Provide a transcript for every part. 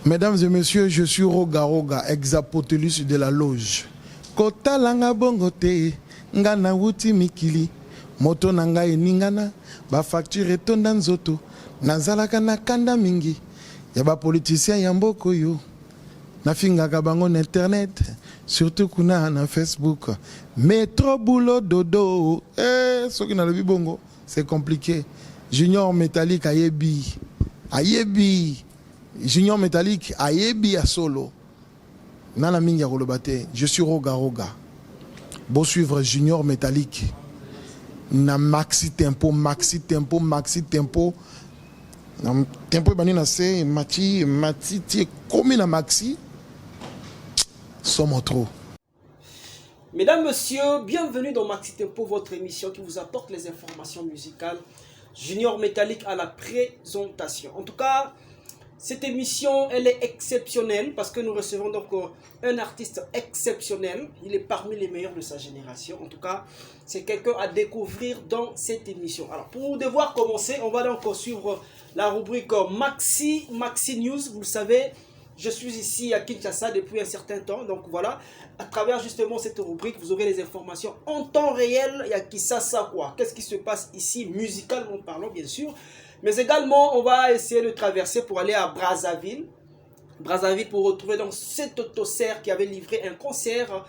Mesdames et messieurs, je suis Roga Roga, ex-apotelus de la loge. Kota langa bongote, ngana wuti mikili, moto nanga eningana, ba facture etonda nzoto, nazalaka na kanda mingi, ya ba politicien ya mboko yo, nafingaka bango na internet, surtout kuna na Facebook. Mais trop boulot dodo, soki na lobi bongo, c'est compliqué. Junior Métallique ayebi, ayebi. Junior Métallique ayebi a solo. Nana mingi rolobate. Je suis Roga Roga. Bon suivre Junior Métallique. Na maxi tempo, maxi tempo, maxi tempo. Na tempo bani na se mati ti komi na maxi. Somme trop. Mesdames, Messieurs, bienvenue dans Maxi Tempo, votre émission qui vous apporte les informations musicales. Junior Métallique à la présentation. En tout cas, cette émission, elle est exceptionnelle parce que nous recevons donc un artiste exceptionnel. Il est parmi les meilleurs de sa génération. En tout cas, c'est quelqu'un à découvrir dans cette émission. Alors, pour devoir commencer, on va donc suivre la rubrique Maxi News. Vous le savez, je suis ici à Kinshasa depuis un certain temps. Donc voilà, à travers justement cette rubrique, vous aurez les informations en temps réel. Il y a Kinshasa quoi. Qu'est-ce qui se passe ici, musicalement parlant, bien sûr. Mais également, on va essayer de traverser pour aller à Brazzaville. Brazzaville pour retrouver donc cet autosère qui avait livré un concert.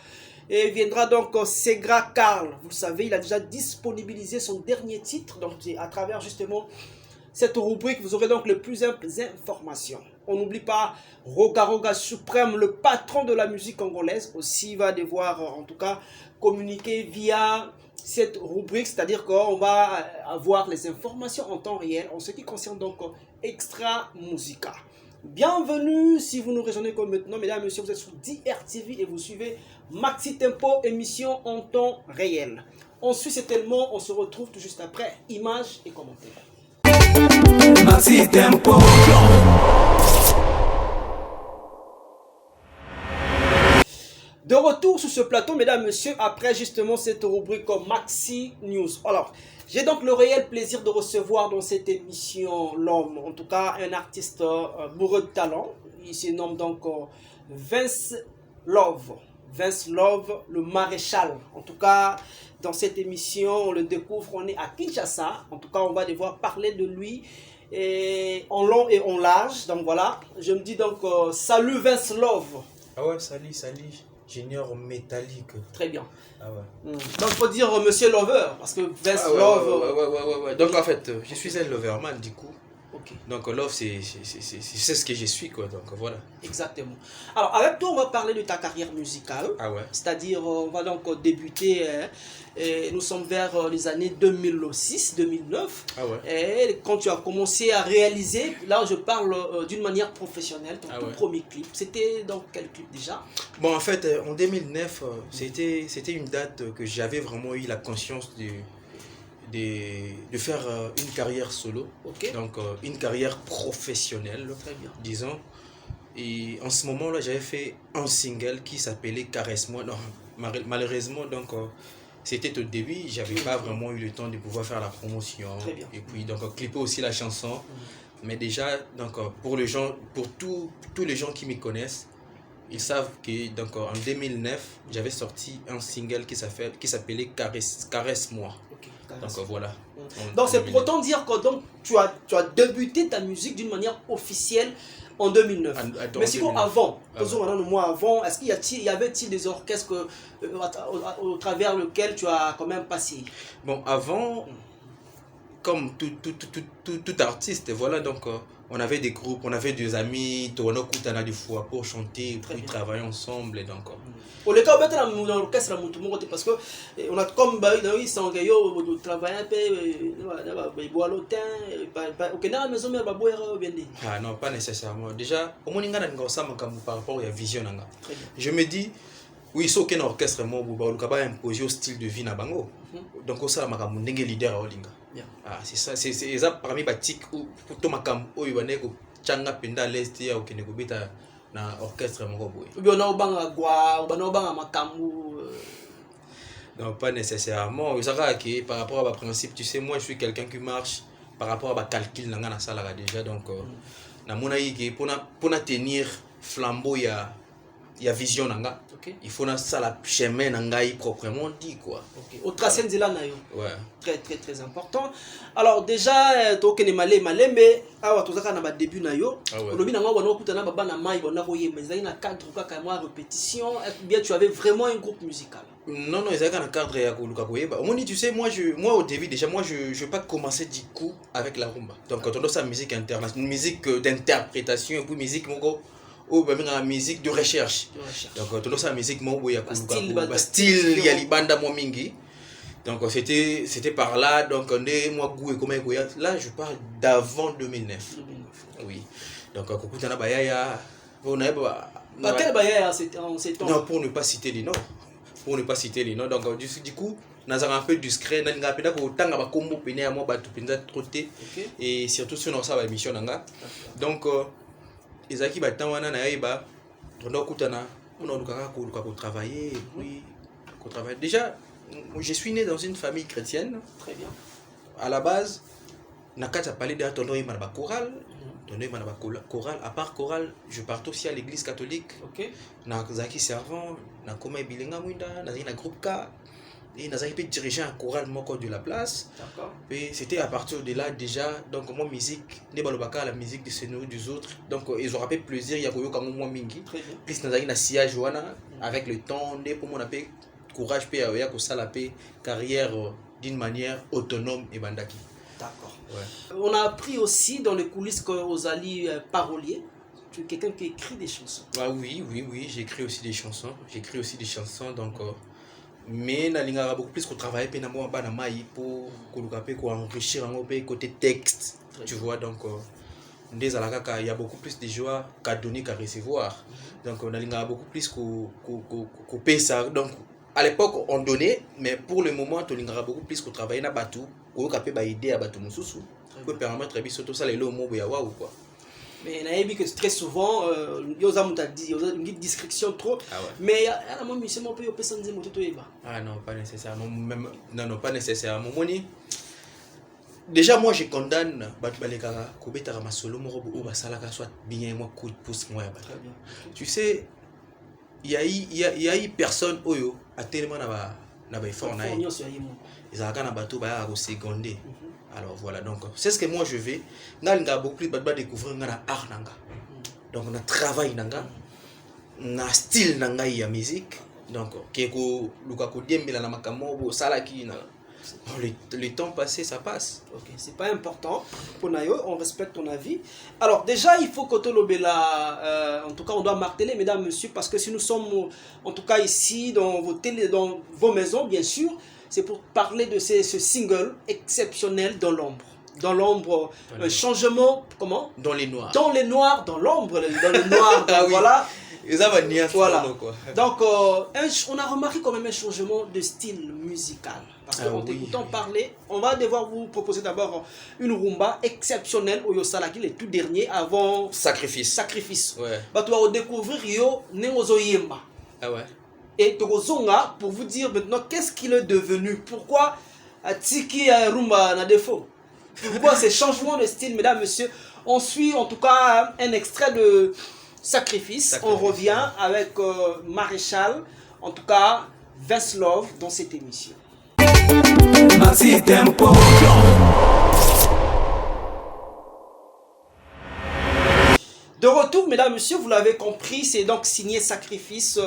Et viendra donc Segra Karl. Vous savez, il a déjà disponibilisé son dernier titre. Donc à travers justement cette rubrique, vous aurez donc les plus simples informations. On n'oublie pas Roga Roga Suprême, le patron de la musique congolaise. Aussi va devoir en tout cas communiquer via cette rubrique, c'est-à-dire qu'on va avoir les informations en temps réel en ce qui concerne donc Extra Musica. Bienvenue si vous nous rejoignez comme maintenant, mesdames et messieurs, vous êtes sur DRTV et vous suivez Maxi Tempo, émission en temps réel. On suit cet élément, on se retrouve tout juste après, images et commentaires. Maxi Tempo. De retour sur ce plateau, mesdames et messieurs, après justement cette rubrique Maxi News. Alors, j'ai donc le réel plaisir de recevoir dans cette émission l'homme, en tout cas un artiste bourré de talent. Il se nomme donc Vince Love. Vince Love, le maréchal. En tout cas, dans cette émission, on le découvre, on est à Kinshasa. En tout cas, on va devoir parler de lui et en long et en large. Donc voilà, je me dis donc salut Vince Love. Ah ouais, salut. Junior Métallique. Très bien. Ah ouais. Donc il faut dire Monsieur Lover, parce que Vince Ah ouais, Love... ouais. Donc en fait, je suis un loverman du coup. Ok. Donc Love, c'est ce que je suis quoi, donc voilà. Exactement. Alors avec toi, on va parler de ta carrière musicale. Ah ouais. C'est-à-dire, on va donc débuter, et nous sommes vers les années 2006-2009. Ah ouais. Et quand tu as commencé à réaliser, là je parle d'une manière professionnelle, ton tout ouais. premier clip, c'était dans quel clip déjà? Bon en fait, en 2009, c'était une date que j'avais vraiment eu la conscience de faire une carrière solo. Ok. Donc une carrière professionnelle. Très bien. Disons. Et en ce moment-là, j'avais fait un single qui s'appelait Caresse-moi. Non, malheureusement, donc c'était au début, j'avais pas vraiment eu le temps de pouvoir faire la promotion. Très bien. Et puis donc clipper aussi la chanson. Mais déjà, donc pour les gens, pour tous les gens qui me connaissent, ils savent que donc en 2009, j'avais sorti un single qui s'appelait Caresse-moi. Donc voilà. Donc c'est pour autant dire que donc, tu as débuté ta musique d'une manière officielle en 2009. Mais sinon avant, avant, est-ce qu'il y avait-il des orchestres au travers lesquels tu as quand même passé? Bon, avant, comme tout artiste, voilà, donc on avait des groupes, on avait des amis, on a des fois pour chanter, puis travailler ensemble, et donc... Au cas où on dans l'orchestre parce que on a comme ils sont travailler un peu boire l'automne OK dans la maison mais ba boire bien dit. Ah non, pas nécessairement. Déjà, au moins ngana ngosa makambo par rapport à vision nanga. Je me dis oui, c'est aucun orchestre mo ba lukaba imposer au style de vie na bango. Donc ça makambo ndenge leader olinga. Ah, c'est ça, c'est ça parmi batik ou to makambo oyo baneko changa penda l'est ya okene ko beta na orchestre moko boy. Bien na obanga gwa, na obanga makambo. Non, pas nécessairement. Ça va que par rapport à ma principe, tu sais, moi je suis quelqu'un qui marche par rapport à ma calcul dans la salle déjà donc na mona yiki pona tenir flambeau ya vision nanga. Okay. Il faut na sala chemin nanga proprement dit quoi. Okay. Au tracé de là nayo. Ouais. Très très très important. Alors déjà tokene malé mais awa tozaka na ba début nayo. Lobi nanga wana okutana baba na mai bona koyemba ezali na cadre kaka moi répétition bien tu avais vraiment un groupe musical. Non, il y a un cadre à Kouloukakoyeba. Tu sais, moi au début, déjà, je ne vais pas commencer du coup avec la rumba. Donc, quand on a sa musique internationale, musique d'interprétation, et puis musique, musique de recherche. Donc, quand on a sa musique, il y a style, il y a les bandes mingi. Donc, c'était par là. Donc, on est, moi, là, je parle d'avant 2009. Oui. Donc, quand on a Bayaya, quel Bayaya en ces temps? Non, pour ne pas citer les noms. Donc du coup nous avons un peu discret na nga pena ko tanga ba kombo pena ya mo ba tupinza troté et surtout sur notre sa émission nanga. Donc ezaki ba temps wana na yeba ndo kutana on a ko travailler et puis ko travailler. Déjà je suis né dans une famille chrétienne. Très bien. À la base nakata parler de tondo yima ba chorale. Chorale, à part chorale, je partais aussi à l'église catholique. Ok. Na zaki servant, na koma bilinga mwinda, na zaki na groupe K. Et na zaki peut diriger un chorale moko de la place. D'accord. Et c'était à partir de là déjà, donc moi musique, ne balobaka la musique de se nourrir des autres. Donc ils auraient fait plaisir, il y a koyoka moi mingi. Très bien. Plus na zaki na siège wana avec le temps, ne pour mon appel courage pe ya ko sala pe carrière d'une manière autonome et bandaki. D'accord. Ouais. On a appris aussi dans les coulisses que Ozali parolier. Tu es quelqu'un qui écrit des chansons. Ah oui, j'écris aussi des chansons. Donc mais nalinga beaucoup plus qu'on travaille pe na moi ba na mai pour enrichir un peu côté texte. Tu vois donc des alaka il y a beaucoup plus de joie qu'à donner qu'à recevoir. Donc on a beaucoup plus qu'on paye ça. Donc à l'époque on donnait, mais pour le moment on a beaucoup plus qu'on travaille na batou. On a pu aider à bateau mususu pour permettre à biso tout ça les lots mo ya wa ou quoi. Mais na yebi que très souvent yoza muta dit yoza une description trop. Ah ouais. Mais à moi monsieur mon peut yo pesa nzembo to yeba. Ah non, pas nécessairement même non pas nécessairement moni. Déjà moi je condamne batu balekaka ko betara masolo moko ou basalaka soit bien moi coup de pouce moi ya Très bien. Tu sais il y a eu personne oyo a tellement na ba effort na ils ont un bateau au secondé. Alors voilà, donc c'est ce que moi je vais. On a beaucoup plus de découvrir l'art nanga. Donc on a travail nanga, on a style nanga y a musique. Donc keko lukako diembela na makambo salaki na. Le temps passé, ça passe. Ok, c'est pas important. Pour Nayo, on respecte ton avis. Alors déjà, il faut que Tolobela, en tout cas, on doit marteler, mesdames, messieurs, parce que si nous sommes, en tout cas ici, dans vos maisons, bien sûr, c'est pour parler de ce single exceptionnel dans l'ombre. Dans l'ombre, changement, comment? Dans les noirs. Dans les noirs, dans l'ombre, dans le noir, ah oui. Voilà. Voilà. Donc, on a remarqué quand même un changement de style musical. Parce qu'en t'écoutant parler, on va devoir vous proposer d'abord une rumba exceptionnelle au Yosalaki, le tout dernier avant Sacrifice. Ouais. Bah, tu vas découvrir Yo Neozo Yemba. Ah ouais. Et Togozonga pour vous dire maintenant qu'est-ce qu'il est devenu. Pourquoi Tiki Rumba n'a défaut. Pourquoi ces changements de style, mesdames, messieurs. On suit en tout cas un extrait de Sacrifice. On revient avec Maréchal, en tout cas Vince Love dans cette émission. Maxi Tempo. De retour, mesdames, messieurs, vous l'avez compris, c'est donc signé Sacrifice,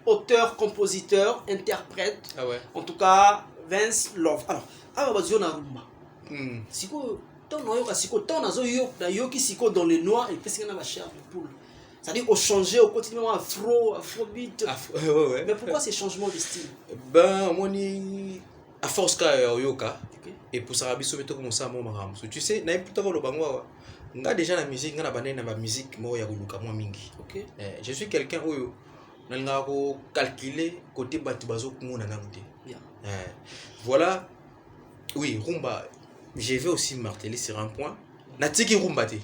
auteur, compositeur, interprète. Ah ouais. En tout cas, Vince Love. Alors, Ababazio na rumba. Siko, ton noyo, siko, ton nazo yo, na yo qui siko dans les noirs et puis c'est na chair de poule. C'est-à-dire au changer, au continuellement afrobeat. Ouais. Mais pourquoi ces changements de style? Ben, moi, à force ka yoka. Et pour ça, biso beto comme ça, moi, tu sais, na plutôt le bangwa. Nga déjà la musique, nga na bané na musique, moi, ya kuluka moi mingi. Ok. Je suis quelqu'un où nga ko calculer côté batu bazo kumona ngamute. Voilà. Oui, rumba. Je vais aussi marteler sur un point. Natiki rumba te.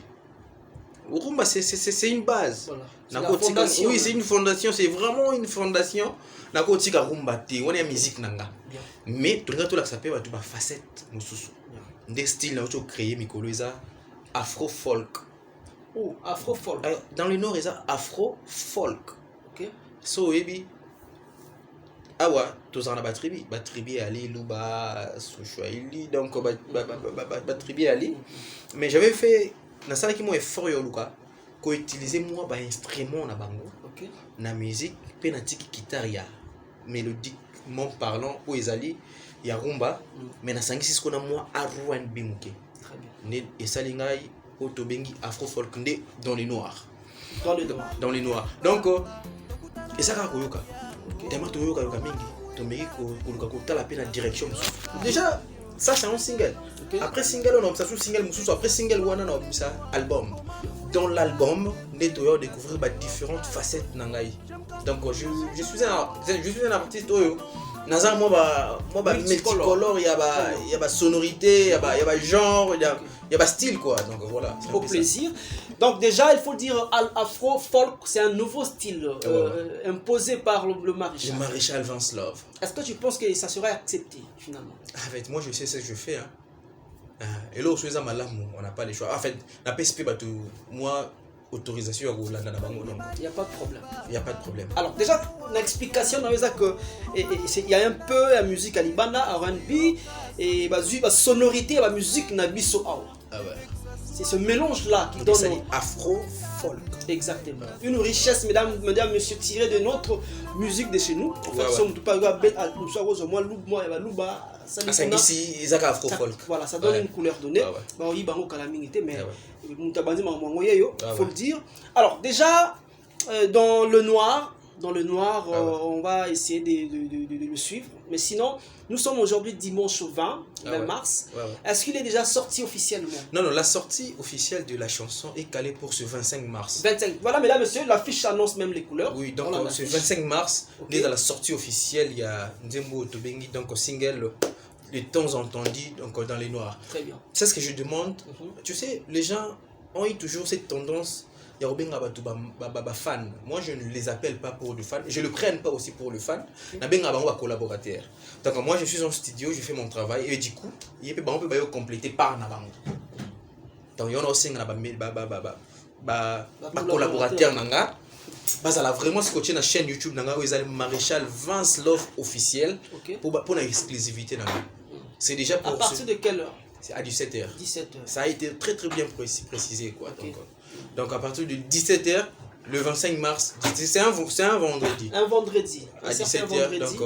Rumba, c'est une base. Voilà. Fondation, oui, c'est une fondation, c'est vraiment une fondation. Nako tika rumba te, on est musique nanga. Mais tout le monde ça peut être une facette mususu. Des styles là où créé mikolo afro folk. Oh, afro-folk. Dans le nord, ils ont afro-folk. Ok. So, ebi. Ah ouais, tous en a tribu. Tribu Ali, Luba, Souchouaili. Donc, tribu Ali. Mais j'avais fait. Dans ça, qui m'a effort, Luka. Qu'on utilisait moi, instrument na bango. Ok. Na musique, pe na tiki guitare ya. Mélodiquement parlant, où ils allaient. Il y a rumba. Mais na sangi, c'est ce qu'on a moi, R&B mouké. Très bien. Et Salingaï, Otobengi, afro-folk, dans les noirs. Dans les noirs. Dans les noirs. Donc, et ça, Koyoka. Tellement Toyoka Yoka Mingi. Tomeki Koyoka la peine à direction. Déjà, ça, c'est un single. Okay. Après single, on a ça sous single, après single, on a ça album. Dans l'album, on découvrir différentes facettes Nangaï. Donc, je suis un artiste. Nazar, moi, multicolore, il y a sonorité, il y a genre, il y a style, quoi. Donc voilà. Au plaisir. Donc déjà, il faut dire afro-folk, c'est un nouveau style imposé par le maréchal. Le maréchal Vince Love. Est-ce que tu penses que ça serait accepté finalement? En fait, moi je sais ce que je fais. Et là, on n'a pas les choix. En fait, la PSP, moi, autorisation à Roland. Il n'y a pas de problème. Il n'y a pas de problème. Alors déjà, une explication, il y a un peu la musique à Libana, R&B, et la sonorité, la musique na biso awa. Ah ouais. C'est ce mélange-là qui donne... afro-folk. Exactement. Une richesse, mesdames, messieurs, tirée de notre musique de chez nous. En fait, si voilà, ça donne une couleur donnée. Il faut le dire. Alors, déjà, dans le noir, on va essayer de le suivre. Mais sinon, nous sommes aujourd'hui dimanche 20 mars. Est-ce qu'il est déjà sorti officiellement? Non, la sortie officielle de la chanson est calée pour ce 25 mars. 25. Voilà, mesdames, messieurs, l'affiche annonce même les couleurs. Oui, donc voilà, ce 25 mars, dans la sortie officielle, il y a Nzembo Tobengi, donc single, de temps entendu, donc dans les noirs. Très bien. C'est ce que je demande. Tu sais, les gens ont eu toujours cette tendance. Fan. Moi, je ne les appelle pas pour le fan. Je ne le prenne pas aussi pour le fan. Collaborateur. Donc, moi, je suis en studio, je fais mon travail. Et du coup, il peut compléter par Nabango. Donc, il y a aussi un collaborateur. Parce que vraiment scotché dans la chaîne YouTube, ils ont Maréchal Vince Love officiel pour l'exclusivité. C'est déjà pour. À partir de quelle heure? C'est à 17h. 17h. Ça a été très très bien précisé, quoi. Donc à partir de 17h, le 25 mars, c'est un vendredi. Un vendredi. À 17h, donc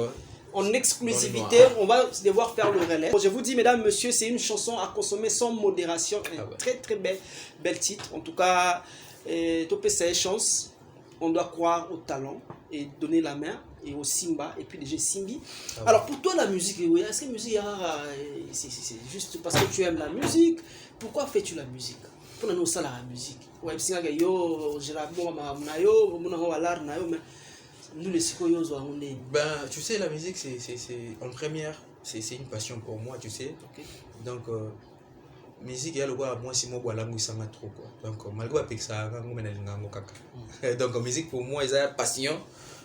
en exclusivité, on va devoir faire le relais. Je vous dis, mesdames, messieurs, c'est une chanson à consommer sans modération. Très très bel titre. En tout cas, Topé, c'est une chance. On doit croire au talent et donner la main et au Simba et puis déjà Simbi. Alors pour toi la musique, est-ce que la musique c'est juste parce que tu aimes la musique? Pourquoi fais-tu la musique? Pour nous ça la musique. Ouais, parce que yo je la bon na yo, mon na l'art na yo mais nous les sikoyo zo on est. Ben tu sais la musique c'est en première, c'est une passion pour moi, tu sais. Donc musique ya loba moi si moi bola ngui sanga trop quoi. Donc malgré avec ça donc musique pour moi c'est passion.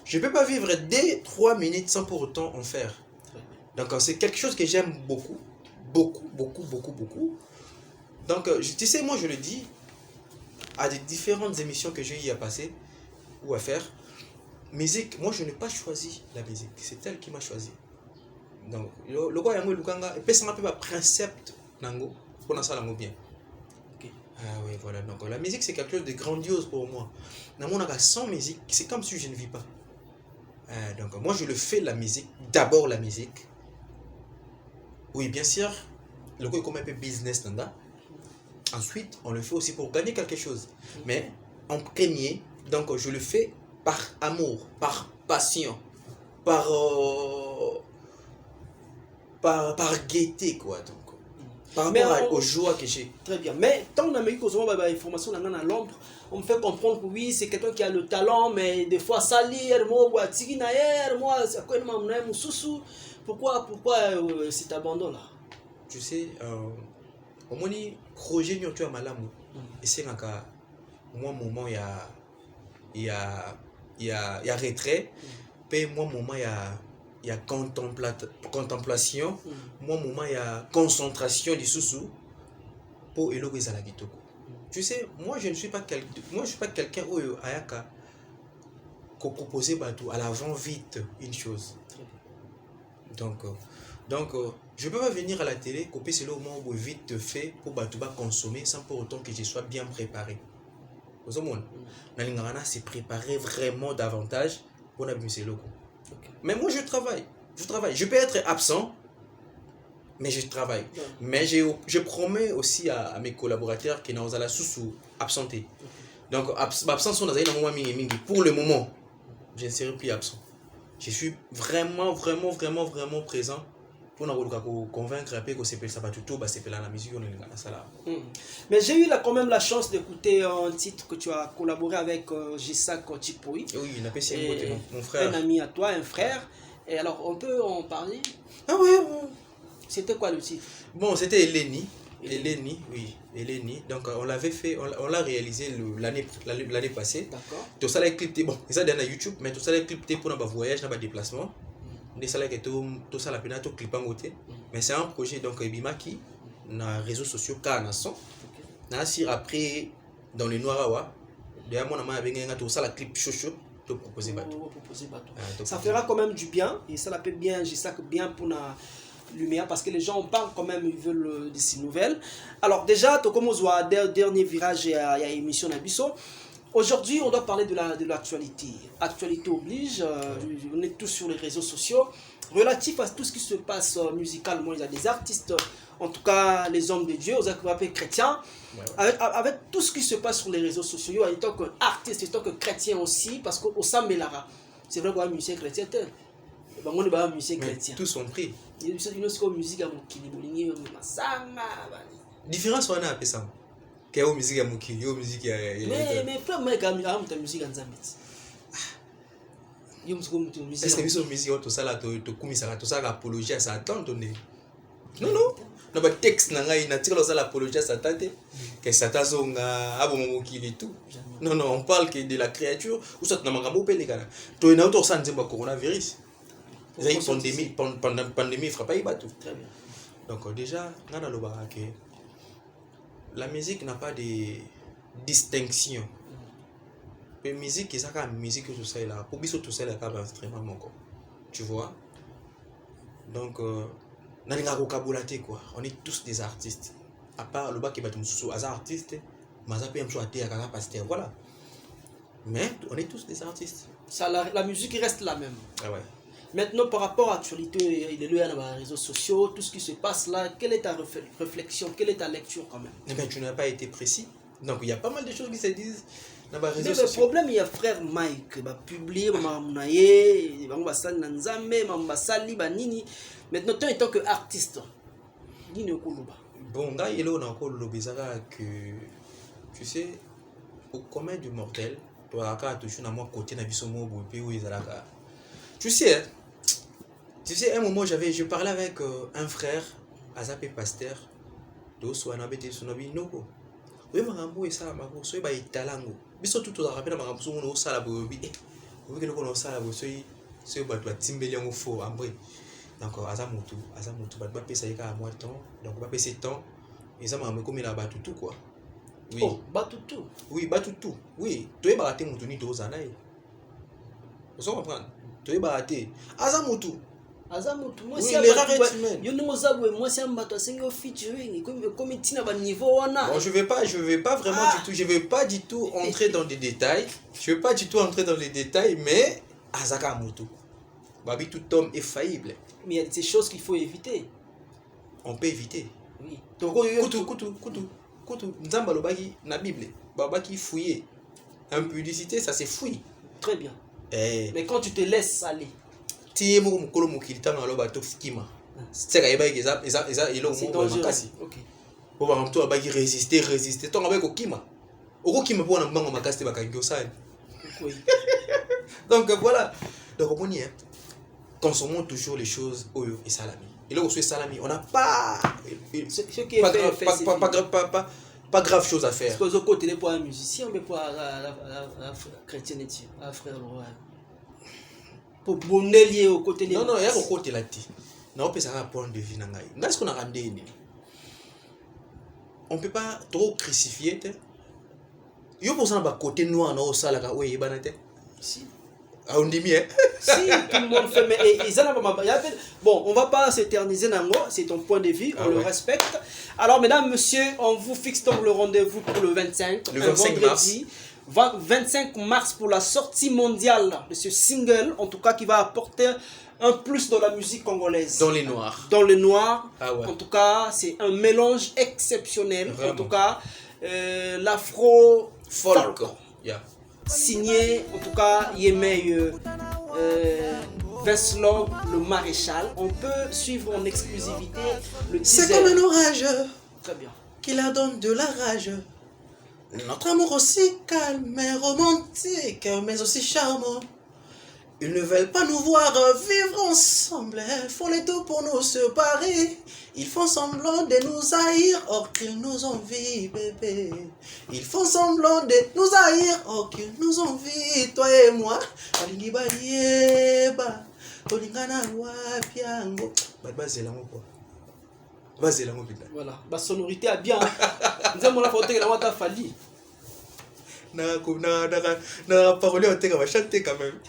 Je peux pas vivre 2-3 minutes sans pour autant en faire. Donc c'est quelque chose que j'aime beaucoup. Donc tu sais moi je le dis à des différentes émissions que j'ai eu à passer ou à faire. Musique, moi je n'ai pas choisi la musique, c'est elle qui m'a choisi. Donc le gars yango lukanga et puis ça m'appelle principe nango pour ça lango bien. Ah oui voilà, donc la musique c'est quelque chose de grandiose pour moi. Dans mon cas sans musique, c'est comme si je ne vis pas. Donc moi je le fais la musique, d'abord la musique. Oui bien sûr, le gars est comme un peu business nanda. Ensuite on le fait aussi pour gagner quelque chose. Mais en premier, donc je le fais par amour, par passion, par gaieté quoi donc. Par rapport aux joies que j'ai. Très bien. Mais tant qu'on a mis information dans l'ombre, on me fait comprendre que oui, c'est quelqu'un qui a le talent, mais des fois salir, moi, c'est quoi pourquoi cet abandon-là? Tu sais, au moins, projet n'y a malamu. Et c'est un cas, moi, moment, il y a retrait, puis moi, moment, il y a contemplation, moi moment il y a concentration du sous pour elo ezala kitoko. Tu sais, moi je ne suis pas quelqu'un où ayaka proposer à l'avant vite une chose. Donc, je peux pas venir à la télé, copier c'est le moment où vite fait pour consommer sans pour autant que je sois bien préparé. Vous avez c'est préparer vraiment davantage pour la musique. Mais moi je travaille. Je peux être absent, mais je travaille. Mais je promets aussi à mes collaborateurs qui n'ont pas sous absenté. Donc, absence pour le moment, je ne serai plus absent. Je suis vraiment présent pour nous convaincre que c'est ça tout c'est la musique Mais j'ai eu quand même la chance d'écouter un titre que tu as collaboré avec Gisak Chipoui. Oui, il a passé mon frère. Un ami à toi, un frère. Et alors, on peut en parler? Ah oui. C'était quoi le titre? Bon, c'était Eleni. Donc, on l'avait fait, on l'a réalisé l'année passée. D'accord. Tout ça, les clips, bon, ça dans YouTube, mais tout ça, les clips pour notre voyage, notre déplacement. Tout ça, la peine, tout clip en côté. Mais c'est un projet, donc, Ebimaki, dans les réseaux sociaux, Kanasson. Après, dans le Noirawa, d'ailleurs, mon ami a tout ça, la clip chouchou. Ça fera quand même du bien, et ça la peut bien, j'ai ça que bien pour la lumière, parce que les gens parlent quand même, ils veulent de ces nouvelles. Alors déjà, comme on voit, dernier virage, il y a émission Nabiso. Aujourd'hui, on doit parler de l'actualité. Actualité oblige, on est tous sur les réseaux sociaux. Relatif à tout ce qui se passe musicalement, il y a des artistes, en tout cas les hommes de Dieu, aux appelés chrétiens, avec tout ce qui se passe sur les réseaux sociaux, en tant qu'artiste, en tant que chrétien aussi, parce qu'au Sambelara, c'est vrai qu'on a un musicien chrétien, on a un musicien chrétien. Tous sont pris. Il y a une musique à Mokili, différence on a appelé ça. Quelle musique à Mokili, musique à. Mais frère, moi, quand même, ta musique en Zambie. Est-ce que nous musique tout ça là tout ça apologie à Satan non na texte nanga inatika ça l'apologie à Satan que Satan zonga abomokili tout non on parle que de la créature ou ça na makambo pe les gars to ina auto ça nzemba coronavirus c'est une pandémie frappe pas tout très bien. Donc déjà ngana loba que la musique n'a pas de distinction. La musique, c'est ça, musique tout ça là. Pour biso tout ça là, c'est extrêmement quoi. Tu vois. Donc, on est tous des artistes. À part le bas qui va nous sous as artistes, mais ça peut me choisir à pasteur, voilà. Mais on est tous des artistes. Ça, la musique reste la même. Ah ouais. Maintenant, par rapport à l'actualité, il est là dans les réseaux sociaux, tout ce qui se passe là, quelle est ta réflexion, quelle est ta lecture quand même? Eh bien, tu n'as pas été précis. Donc, il y a pas mal de choses qui se disent. Mais le problème, il y a frère Mike, il va publier, il va passer dans Nzambe, il va passer Nini. Maintenant, toi, en tant qu'artiste, Nini Okuluba. Bon, là, il y a encore le bizarre que, tu sais, au commun du mortel, tu as toujours un côté de bisomo où ils ont. Tu sais, un moment, je parlais avec un frère, Azapé Pasteur, de Souanabete Sunabi Noko. Oui, marambo et ça, marambo, soy ba italango. Biso tout à rappel marambo, on a ça la bobi. Oui, que nous on a ça la bobi, soy ba toi timbeli en faux, ambré. Donc, Azamutu, ba pesa yaka à moi temps, donc ba pesa temps, et ça marambo comme il a battu tout quoi. Oui. Oh, battu tout. Oui, battu tout. Oui, tu es baraté mutu ni deux années. Vous comprenez? Tu es baraté. Azamutu. Moi oui, les rarettes humaines. Bon, je vais pas vraiment du tout, je vais pas du tout entrer dans des détails. Mais Azaka Mutu. Babi, tout homme est faillible. Mais il y a des choses qu'il faut éviter. On peut éviter. Oui. Kutu. Nzamba lobaki na Bible. Babaki fouiller. Impudicité, ça c'est fouille. Très bien. Mais quand tu te laisses aller. C'est dangereux. Ok. Pour par exemple, résister. Tant avec Okima. Okima pour un makaste donc voilà. Donc on y est. Consommons toujours les choses oyo et salami. Et là on fait salami, on n'a pas pas grave chose à faire. Parce que côté pour un musicien mais pour la chrétienté, un frère roi. Pour bonner lié au côté non il y a au côté là ti na opesa ka point de vue na ngai ngai ce qu'on a rendé on peut pas trop crucifier. Yo pour ça na côté noir na osala ka oui banate. Si. Ah on dit bien. Si tout le monde fait mais ils en bon, on va pas s'éterniser nango, c'est ton point de vue, on le respecte. Alors mesdames, messieurs, on vous fixe donc le rendez-vous pour le 25, le 25 vendredi. 25 mars pour la sortie mondiale de ce single, en tout cas qui va apporter un plus dans la musique congolaise. Dans les noirs. Dans le noir. Ah ouais. En tout cas, c'est un mélange exceptionnel. Vraiment. En tout cas, l'afro Folk. Yeah. Signé, en tout cas, Yemei Veslov, le maréchal. On peut suivre en exclusivité le teaser. C'est comme un orage Très bien. qui leur donne de la rage. Notre amour aussi calme et romantique, mais aussi charmant. Ils ne veulent pas nous voir vivre ensemble, font les tout pour nous séparer. Ils font semblant de nous haïr, or qu'ils nous envient, bébé. Ils font semblant de nous haïr, or qu'ils nous envient, toi et moi. Balingi balieba, tolingana wapiango. Bazelango quoi. Bazelango putain. Voilà, la sonorité a bien. Nous avons la photo que la wata fali. Na parole on teka va chanter quand même.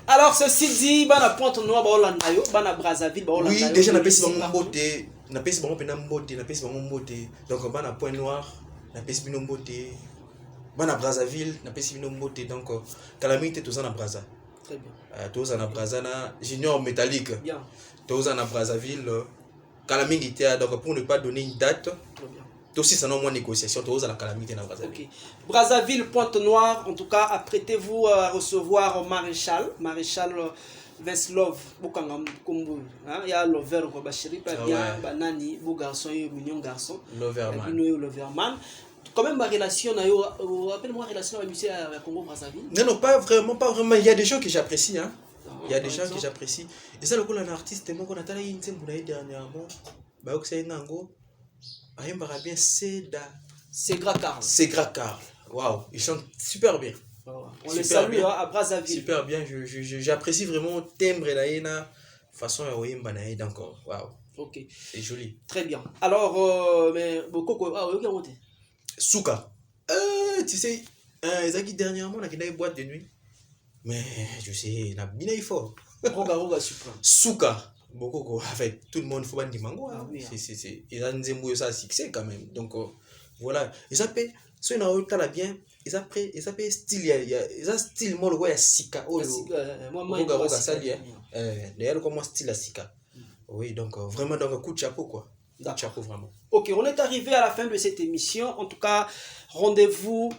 Alors ceci dit, bana Pointe Noire ba Hollanda yo, bana Brazzaville ba Hollanda. Oui, déjà na pesi bango mbote, na pesi bango pena mbote, na pesi bango mbote. Donc bana Pointe Noire, na pesi bino mbote. Bana Brazzaville, na pesi bino mbote. Donc calamité tous en Brazza. Très bien. Tous en Brazza na Junior Métallique. Bien. Tous en Brazzaville. Calamité donc pour ne pas donner une date. Très bien. Aussi ça non moins négociation, tous à la calamité na Brazzaville. OK. Brazzaville, Pointe Noire, en tout cas, apprêtez-vous à recevoir Maréchal Veslov, Bukangam Kumbu. Il y a Lover, Bachiri, pas bien, Banani, beau garçon, mignon garçon. Loverman. Loverman. Quand même, ma relation, rappelle-moi, relation avec Lucie à Congo-Brazzaville. Non, pas vraiment. Il y a des gens que j'apprécie, hein. Il y a des gens que j'apprécie. Et ça, le coup, un artiste, moi, qu'on a talé une semaine dernièrement, bah, que c'est Nango, Ayem bien, c'est Gracarl. C'est Gracarl. Waouh, ils chantent super bien. On les salue à Brazzaville. Super bien, j'apprécie vraiment le timbre et la façon à Oyemba donc waouh. Ok. C'est joli. Très bien. Alors, mais beaucoup Souka. Tu sais, Zaki dernièrement, on a une boîte de nuit. Mais je sais, on a bien fort. Roga suprême. Souka. Beaucoup avec tout le monde faut pas dire mango. C'est ils ont des ça succès quand même. Donc voilà, ils appellent ceux qui ont la bien, ils appellent style ils ont style moi le ouais sika oh roga ça lié. D'ailleurs comment style la sika. Oui, donc vraiment donc coup de chapeau quoi. Chapeau vraiment. OK, on est arrivé à la fin de cette émission. En tout cas, rendez-vous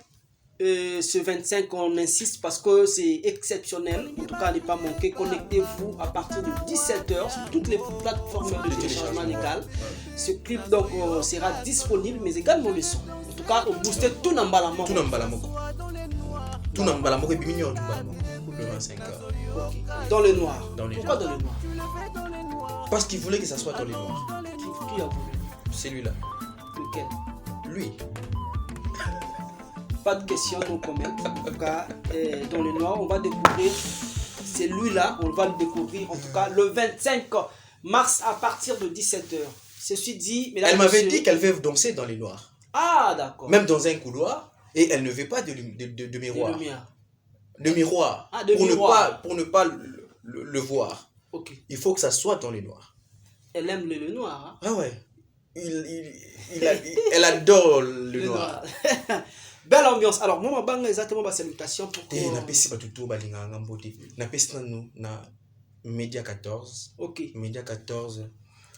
ce 25, on insiste parce que c'est exceptionnel. En tout cas, ne pas manquer. Connectez-vous à partir de 17h sur toutes les plateformes de téléchargement légal. Ce clip donc sera disponible, mais également le son. En tout cas, on booste tout dans Mbalamoko. Tout dans Mbalamoko. Tout dans Mbalamoko et puis mignon du Mbalamoko. Le 25h. Okay. Dans le noir. Pourquoi dans le noir? Parce qu'il voulait que ça soit dans le noir. Qui a voulu? C'est lui là. Lequel? Lui. Pas de question, non comment. En tout cas, dans le noir, on va découvrir. C'est lui là, on va le découvrir. En tout cas, le 25 mars à partir de 17h. Ceci dit, elle m'avait dit qu'elle veut danser dans les noirs. Ah, d'accord. Même dans un couloir. Et elle ne veut pas de miroir. De miroir. Ah, de miroir. Pour ne pas le voir. Ok. Il faut que ça soit dans les noirs. Elle aime le noir. Hein? Ah ouais. Elle adore le noir. Belle ambiance. Alors, moi, je vais exactement ma salutation pour que... na Média 14. Ok. Média 14.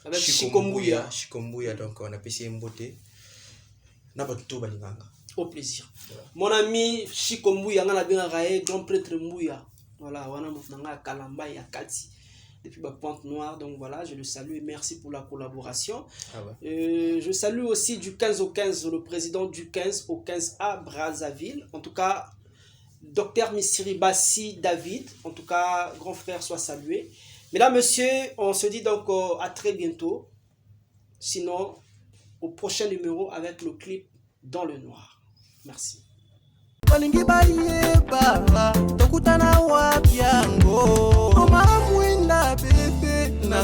Avec Chikombuya. Chikombuya, donc on a passé une beauté. Au plaisir. Voilà. Mon ami Chikombuya, on a bien raé, grand prêtre Mbouya. Voilà, on a Kalamba et Akati. Depuis ma Pointe Noire, donc voilà, je le salue et merci pour la collaboration. Ah ouais. Je salue aussi du 15 au 15, le président du 15 au 15 à Brazzaville. En tout cas, Dr Missiri Bassi David, en tout cas, grand frère soit salué. Mesdames, messieurs, on se dit donc à très bientôt. Sinon, au prochain numéro avec le clip Dans le Noir. Merci.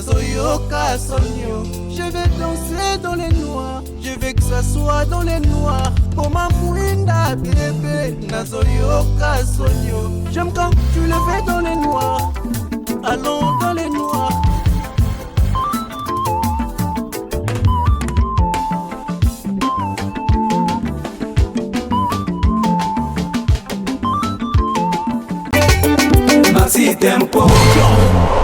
nazoyoka sonio. Je vais danser dans les noirs, je veux que ça soit dans les noirs. Comment mouinda bébé, nazoyoka sonio. J'aime quand tu le fais dans les noirs, allons dans les noirs. Maxi Tempo.